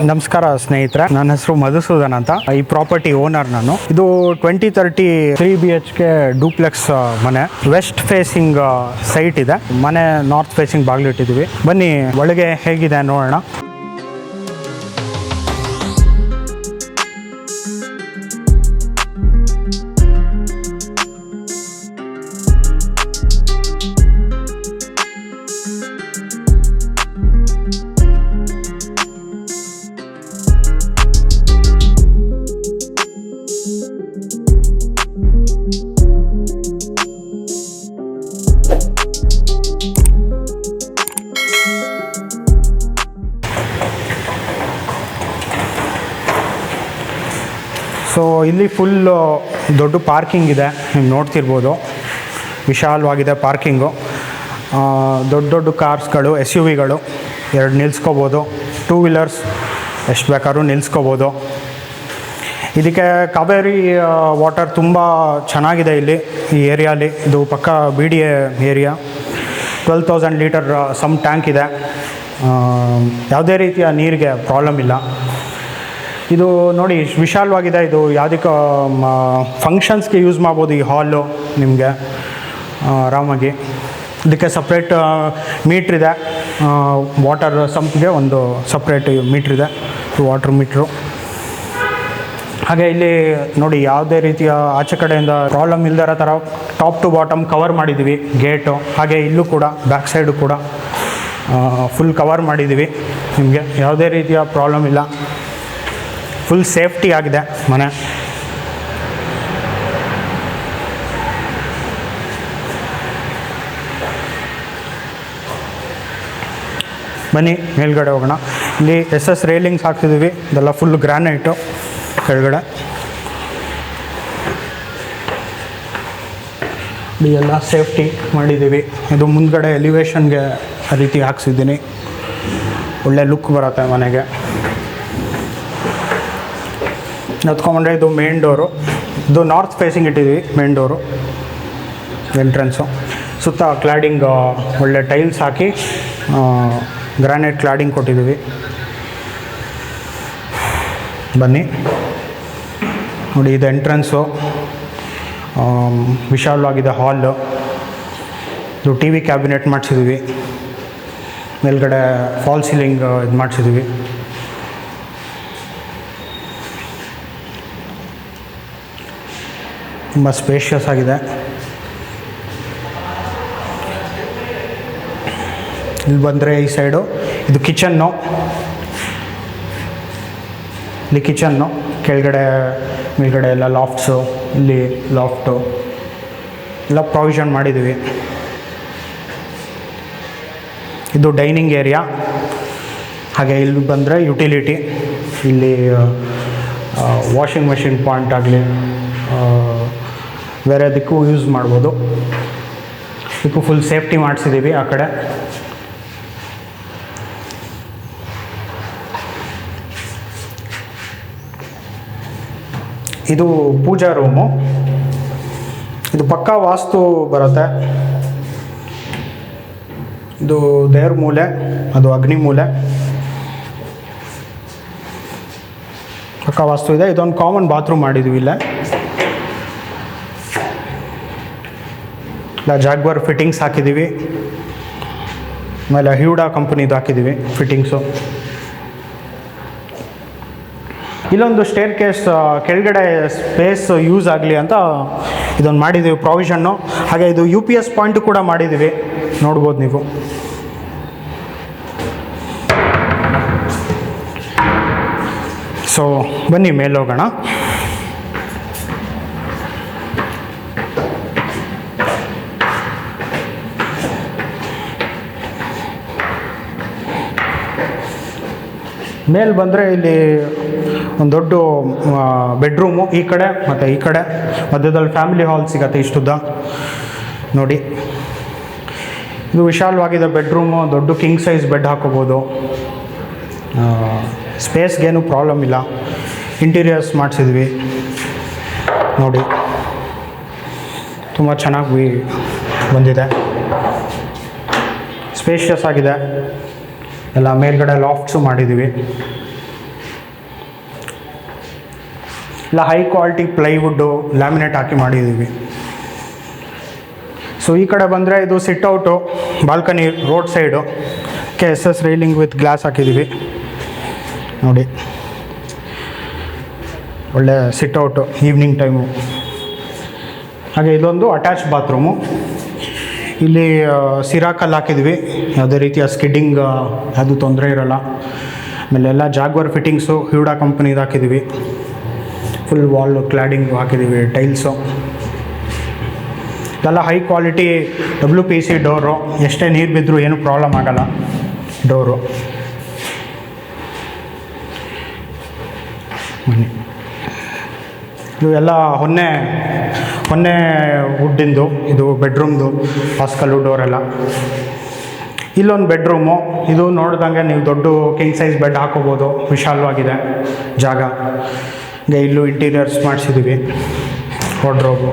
ನಮಸ್ಕಾರ ಸ್ನೇಹಿತರೆ, ನನ್ನ ಹೆಸರು ಮಧುಸೂದನ್ ಅಂತ. ಈ ಪ್ರಾಪರ್ಟಿ ಓನರ್ ನಾನು. ಇದು 2030 3 BHK ಡೂಪ್ಲೆಕ್ಸ್ ಮನೆ. ವೆಸ್ಟ್ ಫೇಸಿಂಗ್ ಸೈಟ್ ಇದೆ. ಮನೆ ನಾರ್ತ್ ಫೇಸಿಂಗ್ ಬಾಗಿಲು ಇಟ್ಟಿದ್ದೀವಿ. ಬನ್ನಿ ಒಳಗೆ ಹೇಗಿದೆ ನೋಡೋಣ. ಸೊ ಇಲ್ಲಿ ಫುಲ್ ದೊಡ್ಡ ಪಾರ್ಕಿಂಗ್ ಇದೆ, ನೀವು ನೋಡ್ತಿರ್ಬೋದು. ವಿಶಾಲವಾಗಿದೆ ಪಾರ್ಕಿಂಗು. ದೊಡ್ಡ ದೊಡ್ಡ ಕಾರ್ಸ್ಗಳು, SUVಗಳು ಎರಡು ನಿಲ್ಲಿಸ್ಕೋಬೋದು. 2 ವೀಲರ್ಸ್ ಎಷ್ಟು ಬೇಕಾದ್ರೂ ನಿಲ್ಲಿಸ್ಕೋಬೋದು. ಇದಕ್ಕೆ ಕಾವೇರಿ ವಾಟರ್ ತುಂಬ ಚೆನ್ನಾಗಿದೆ ಇಲ್ಲಿ ಈ ಏರಿಯಾಲಿ. ಇದು ಪಕ್ಕ BDA area. 12,000 litre sump tank ಇದೆ. ಯಾವುದೇ ರೀತಿಯ ನೀರಿಗೆ ಪ್ರಾಬ್ಲಮ್ ಇಲ್ಲ. ಇದು ನೋಡಿ ವಿಶಾಲವಾಗಿದೆ. ಇದು ಯಾವುದಕ್ಕೆ ಫಂಕ್ಷನ್ಸ್ಗೆ ಯೂಸ್ ಮಾಡ್ಬೋದು ಈ ಹಾಲು ನಿಮಗೆ ಆರಾಮಾಗಿ. ಇದಕ್ಕೆ ಸಪ್ರೇಟ್ ಮೀಟ್ರಿದೆ. ವಾಟರ್ ಸಂಪ್ಗೆ ಒಂದು ಸಪ್ರೇಟ್ ಮೀಟ್ರಿದೆ, ವಾಟರ್ ಮೀಟ್ರು. ಹಾಗೆ ಇಲ್ಲಿ ನೋಡಿ ಯಾವುದೇ ರೀತಿಯ ಆಚೆ ಕಡೆಯಿಂದ ಪ್ರಾಬ್ಲಮ್ ಇಲ್ಲದಿರೋ ಥರ ಟಾಪ್ ಟು ಬಾಟಮ್ ಕವರ್ ಮಾಡಿದ್ದೀವಿ ಗೇಟು. ಹಾಗೆ ಇಲ್ಲೂ ಕೂಡ ಬ್ಯಾಕ್ ಸೈಡು ಕೂಡ ಫುಲ್ ಕವರ್ ಮಾಡಿದ್ದೀವಿ. ನಿಮಗೆ ಯಾವುದೇ ರೀತಿಯ ಪ್ರಾಬ್ಲಮ್ ಇಲ್ಲ. ಫುಲ್ ಸೇಫ್ಟಿ ಆಗಿದೆ ಮನೆ. ಬನ್ನಿ ಮೇಲ್ಗಡೆ ಹೋಗೋಣ. ಇಲ್ಲಿ SS ರೇಲಿಂಗ್ಸ್ ಹಾಕ್ತಿದ್ದೀವಿ. ಇದೆಲ್ಲ ಫುಲ್ ಗ್ರಾನೈಟು ಕೆಳಗಡೆ. ಎಲ್ಲ ಸೇಫ್ಟಿ ಮಾಡಿದ್ದೀವಿ. ಇದು ಮುಂದ್ಗಡೆ ಎಲಿವೇಶನ್ಗೆ ಆ ರೀತಿ ಹಾಕ್ಸಿದ್ದೀನಿ. ಒಳ್ಳೆ ಲುಕ್ ಬರುತ್ತೆ ಮನೆಗೆ. ಹತ್ಕೊಂಡ್ಬಂದ್ರೆ ಇದು ಮೇನ್ ಡೋರು. ಇದು ನಾರ್ತ್ ಫೇಸಿಂಗ್ ಇಟ್ಟಿದ್ದೀವಿ ಮೇನ್ ಡೋರು, ಎಂಟ್ರೆನ್ಸು. ಸುತ್ತ ಕ್ಲಾಡಿಂಗ್ ಒಳ್ಳೆ ಟೈಲ್ಸ್ ಹಾಕಿ ಗ್ರಾನೈಟ್ ಕ್ಲಾಡಿಂಗ್ ಕೊಟ್ಟಿದ್ದೀವಿ. ಬನ್ನಿ ನೋಡಿ, ಇದು ಎಂಟ್ರೆನ್ಸು. ವಿಶಾಲವಾಗಿದೆ ಹಾಲು. ಇದು TV ಕ್ಯಾಬಿನೆಟ್ ಮಾಡಿಸಿದ್ದೀವಿ. ಮೇಲ್ಗಡೆ ಫಾಲ್ ಸೀಲಿಂಗ್ ಇದು ಮಾಡಿಸಿದ್ದೀವಿ. ತುಂಬ ಸ್ಪೇಷಿಯಸ್ ಆಗಿದೆ. ಇಲ್ಲಿ ಬಂದರೆ ಈ ಸೈಡು ಇದು ಕಿಚನ್ನು. ಇಲ್ಲಿ ಕಿಚನ್ನು, ಕೆಳಗಡೆ ಮೇಲ್ಗಡೆ ಎಲ್ಲ ಲಾಫ್ಟ್ಸು. ಇಲ್ಲಿ ಲಾಫ್ಟು ಎಲ್ಲ ಪ್ರಾವಿಷನ್ ಮಾಡಿದ್ದೀವಿ. ಇದು ಡೈನಿಂಗ್ ಏರಿಯಾ. ಹಾಗೆ ಇಲ್ಲಿ ಬಂದರೆ ಯುಟಿಲಿಟಿ. ಇಲ್ಲಿ ವಾಷಿಂಗ್ ಮೆಷಿನ್ ಪಾಯಿಂಟ್ ಆಗಲಿ ಬೇರೆ ಅದಕ್ಕೂ ಯೂಸ್ ಮಾಡ್ಬೋದು. ಇದಕ್ಕೂ ಫುಲ್ ಸೇಫ್ಟಿ ಮಾಡಿಸಿದ್ದೀವಿ ಆ ಕಡೆ. ಇದು ಪೂಜಾ ರೂಮು. ಇದು ಪಕ್ಕಾ ವಾಸ್ತು ಬರುತ್ತೆ. ಇದು ದೇವ್ರ ಮೂಲೆ, ಅದು ಅಗ್ನಿ ಮೂಲೆ. ಪಕ್ಕಾ ವಾಸ್ತು ಇದೆ. ಇದೊಂದು ಕಾಮನ್ ಬಾತ್ರೂಮ್ ಮಾಡಿದ್ದೀವಿ ಇಲ್ಲೇ. ಇಲ್ಲ ಜಾಗ್ವರ್ ಫಿಟ್ಟಿಂಗ್ಸ್ ಹಾಕಿದ್ದೀವಿ. ಆಮೇಲೆ ಹ್ಯೂಡಾ ಕಂಪ್ನಿದು ಹಾಕಿದ್ದೀವಿ ಫಿಟ್ಟಿಂಗ್ಸು. ಇಲ್ಲೊಂದು ಸ್ಟೇರ್ ಕೇಸ್ ಕೆಳಗಡೆ ಸ್ಪೇಸ್ ಯೂಸ್ ಆಗಲಿ ಅಂತ ಇದೊಂದು ಮಾಡಿದ್ದೀವಿ ಪ್ರಾವಿಷನ್ನು. ಹಾಗೆ ಇದು UPS ಪಾಯಿಂಟು ಕೂಡ ಮಾಡಿದ್ದೀವಿ, ನೋಡ್ಬೋದು ನೀವು. ಸೊ ಬನ್ನಿ ಮೇಲೆ ಹೋಗೋಣ. ಮೇಲೆ ಬಂದರೆ ಇಲ್ಲಿ ಒಂದು ದೊಡ್ಡ ಬೆಡ್ರೂಮು ಈ ಕಡೆ ಮತ್ತು ಈ ಕಡೆ. ಮಧ್ಯದಲ್ಲಿ ಫ್ಯಾಮಿಲಿ ಹಾಲ್ ಸಿಗುತ್ತೆ ಇಷ್ಟುದ್ದ ನೋಡಿ. ಇದು ವಿಶಾಲವಾಗಿದೆ ಬೆಡ್ರೂಮು. ದೊಡ್ಡ ಕಿಂಗ್ ಸೈಜ್ ಬೆಡ್ ಹಾಕೋಬೋದು. ಸ್ಪೇಸ್ಗೇನು ಪ್ರಾಬ್ಲಮ್ ಇಲ್ಲ. ಇಂಟೀರಿಯರ್ಸ್ ಮಾಡಿಸಿದ್ವಿ ನೋಡಿ, ತುಂಬ ಚೆನ್ನಾಗಿ ಬಂದಿದೆ. ಸ್ಪೇಷಿಯಸ್ ಆಗಿದೆ. ಎಲ್ಲ ಮೇಲ್ಗಡೆ ಲಾಫ್ಟ್ಸು ಮಾಡಿದ್ದೀವಿ. ಇಲ್ಲ ಹೈ ಕ್ವಾಲಿಟಿ ಪ್ಲೈವುಡ್ಡು ಲ್ಯಾಮಿನೇಟ್ ಹಾಕಿ ಮಾಡಿದ್ದೀವಿ. ಸೊ ಈ ಕಡೆ ಬಂದರೆ ಇದು sitout, balcony road side SS railing with glass ಹಾಕಿದ್ದೀವಿ ನೋಡಿ. ಒಳ್ಳೆ ಸಿಟ್ಔಟು ಈವ್ನಿಂಗ್ ಟೈಮು. ಹಾಗೆ ಇದೊಂದು ಅಟ್ಯಾಚ್ ಬಾತ್ರೂಮು. ಇಲ್ಲಿ ಸಿರಾಕಲ್ಲಿ ಹಾಕಿದ್ವಿ, ಯಾವುದೇ ರೀತಿಯ ಸ್ಕಿಡ್ಡಿಂಗ್ ಅದು ತೊಂದರೆ ಇರೋಲ್ಲ. ಆಮೇಲೆ ಎಲ್ಲ ಜಾಗ್ವರ್ ಫಿಟ್ಟಿಂಗ್ಸು ಹ್ಯೂಡಾ ಕಂಪ್ನಿದು ಹಾಕಿದ್ದೀವಿ. ಫುಲ್ ವಾಲ್ ಕ್ಲಾಡಿಂಗ್ ಹಾಕಿದ್ದೀವಿ, ಟೈಲ್ಸು. ಇದೆಲ್ಲ ಹೈ ಕ್ವಾಲಿಟಿ WPC ಡೋರು. ಎಷ್ಟೇ ನೀರು ಬಿದ್ದರೂ ಏನೂ ಪ್ರಾಬ್ಲಮ್ ಆಗೋಲ್ಲ ಡೋರು. ಇದು ಎಲ್ಲ ಹೊನ್ನೆ ವುಡ್ಡಿಂದು. ಇದು ಬೆಡ್ರೂಮ್ದು ಹಾಸ್ಕಲ್ಲು ಡೋರೆಲ್ಲ. ಇಲ್ಲೊಂದು ಬೆಡ್ರೂಮು. ಇದು ನೋಡ್ದಂಗೆ ನೀವು ದೊಡ್ಡ ಕಿಂಗ್ ಸೈಜ್ ಬೆಡ್ ಹಾಕೋಬೋದು, ವಿಶಾಲವಾಗಿದೆ ಜಾಗ. ಈಗ ಇಲ್ಲೂ ಇಂಟೀರಿಯರ್ಸ್ ಮಾಡಿಸಿದ್ದೀವಿ, ವಾರ್ಡ್ರೋಬು.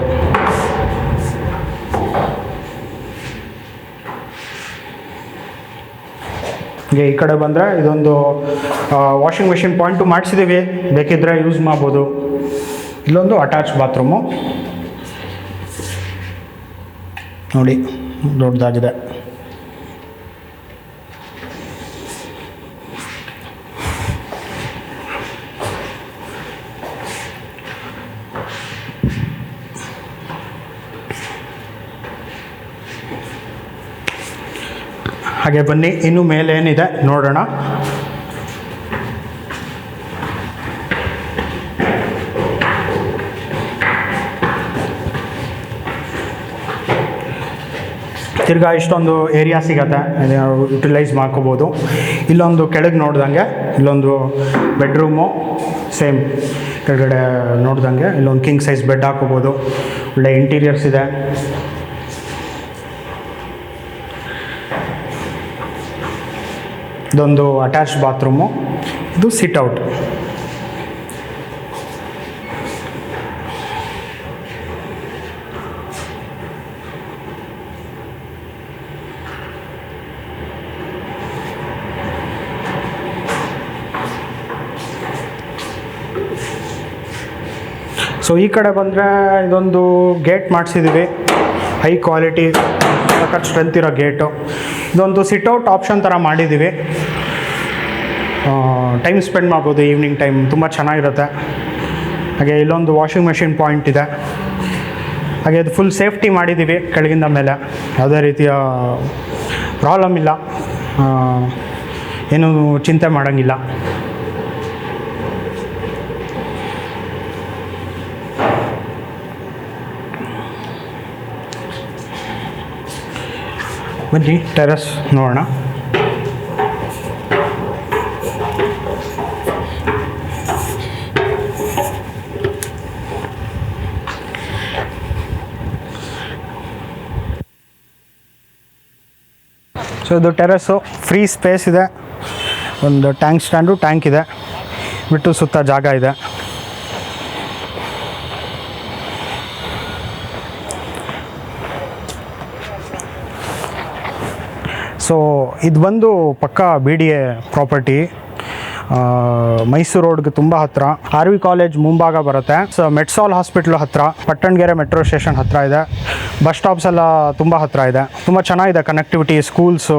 ಹೀಗೆ ಈ ಕಡೆ ಬಂದರೆ ಇದೊಂದು ವಾಷಿಂಗ್ ಮೆಷಿನ್ ಪಾಯಿಂಟು ಮಾಡಿಸಿದ್ದೀವಿ, ಬೇಕಿದ್ದರೆ ಯೂಸ್ ಮಾಡ್ಬೋದು. ಇಲ್ಲೊಂದು ಅಟ್ಯಾಚ್ ಬಾತ್ರೂಮು ನೋಡಿ, ದೊಡ್ಡದಾಗಿದೆ. ಹಾಗೆ ಬನ್ನಿ, ಇನ್ನು ಮೇಲೆ ಏನಿದೆ ನೋಡೋಣ. ತಿರ್ಗಾ ಇಷ್ಟೊಂದು ಏರಿಯಾ ಸಿಗತ್ತೆ, ಯುಟಿಲೈಸ್ ಮಾಡ್ಕೋಬೋದು. ಇಲ್ಲೊಂದು ಕೆಳಗೆ ನೋಡ್ದಂಗೆ ಇಲ್ಲೊಂದು ಬೆಡ್ರೂಮು, ಸೇಮ್ ಕೆಳಗಡೆ ನೋಡ್ದಂಗೆ ಇಲ್ಲೊಂದು ಕಿಂಗ್ ಸೈಜ್ ಬೆಡ್ ಹಾಕೋಬೋದು. ಒಳ್ಳೆ ಇಂಟೀರಿಯರ್ಸ್ ಇದೆ. ಇದೊಂದು ಅಟ್ಯಾಚ್ ಬಾತ್ರೂಮು. ಇದು ಸಿಟ್ಔಟ್. ಸೊ ಈ ಕಡೆ ಬಂದರೆ ಇದೊಂದು ಗೇಟ್ ಮಾಡಿಸಿದ್ದೀವಿ, ಹೈ ಕ್ವಾಲಿಟಿ ಸಖತ್ ಸ್ಟ್ರೆಂತ್ ಇರೋ ಗೇಟು. ಇದೊಂದು ಸಿಟ್ಔಟ್ ಆಪ್ಷನ್ ಥರ ಮಾಡಿದ್ದೀವಿ, ಟೈಮ್ ಸ್ಪೆಂಡ್ ಮಾಡ್ಬೋದು ಈವ್ನಿಂಗ್ ಟೈಮ್, ತುಂಬ ಚೆನ್ನಾಗಿರುತ್ತೆ. ಹಾಗೆ ಇಲ್ಲೊಂದು ವಾಷಿಂಗ್ ಮೆಷಿನ್ ಪಾಯಿಂಟ್ ಇದೆ. ಹಾಗೆ ಇದು ಫುಲ್ ಸೇಫ್ಟಿ ಮಾಡಿದ್ದೀವಿ ಕೆಳಗಿಂದ ಮೇಲೆ, ಯಾವುದೇ ರೀತಿಯ ಪ್ರಾಬ್ಲಮ್ ಇಲ್ಲ, ಏನೂ ಚಿಂತೆ ಮಾಡೋಂಗಿಲ್ಲ. ಬನ್ನಿ ಟೆರೆಸ್ ನೋಡೋಣ. ಸೊ ಇದು ಟೆರೆಸ್ಸು, ಫ್ರೀ ಸ್ಪೇಸ್ ಇದೆ. ಒಂದು ಟ್ಯಾಂಕ್ ಸ್ಟ್ಯಾಂಡು, ಟ್ಯಾಂಕ್ ಇದೆ, ಬಿಟ್ಟು ಸುತ್ತ ಜಾಗ ಇದೆ. ಸೊ ಇದು ಬಂದು ಪಕ್ಕ BDA ಪ್ರಾಪರ್ಟಿ, ಮೈಸೂರು ರೋಡ್ಗೆ ತುಂಬ ಹತ್ತಿರ. RV ಕಾಲೇಜ್ ಮುಂಭಾಗ ಬರುತ್ತೆ. ಸೊ ಮೆಡ್ಸಾಲ್ ಹಾಸ್ಪಿಟ್ಲು ಹತ್ತಿರ, ಪಟ್ಟಣಗೆರೆ ಮೆಟ್ರೋ ಸ್ಟೇಷನ್ ಹತ್ತಿರ ಇದೆ. ಬಸ್ ಸ್ಟಾಪ್ಸ್ ಎಲ್ಲ ತುಂಬ ಹತ್ತಿರ ಇದೆ. ತುಂಬ ಚೆನ್ನಾಗಿದೆ ಕನೆಕ್ಟಿವಿಟಿ, ಸ್ಕೂಲ್ಸು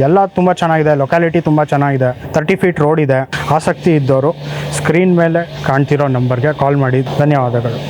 ಎಲ್ಲ ತುಂಬ ಚೆನ್ನಾಗಿದೆ. ಲೊಕ್ಯಾಲಿಟಿ ತುಂಬ ಚೆನ್ನಾಗಿದೆ. 30 ಫೀಟ್ ರೋಡ್ ಇದೆ. ಆಸಕ್ತಿ ಇದ್ದವರು ಸ್ಕ್ರೀನ್ ಮೇಲೆ ಕಾಣ್ತಿರೋ ನಂಬರ್ಗೆ ಕಾಲ್ ಮಾಡಿ. ಧನ್ಯವಾದಗಳು.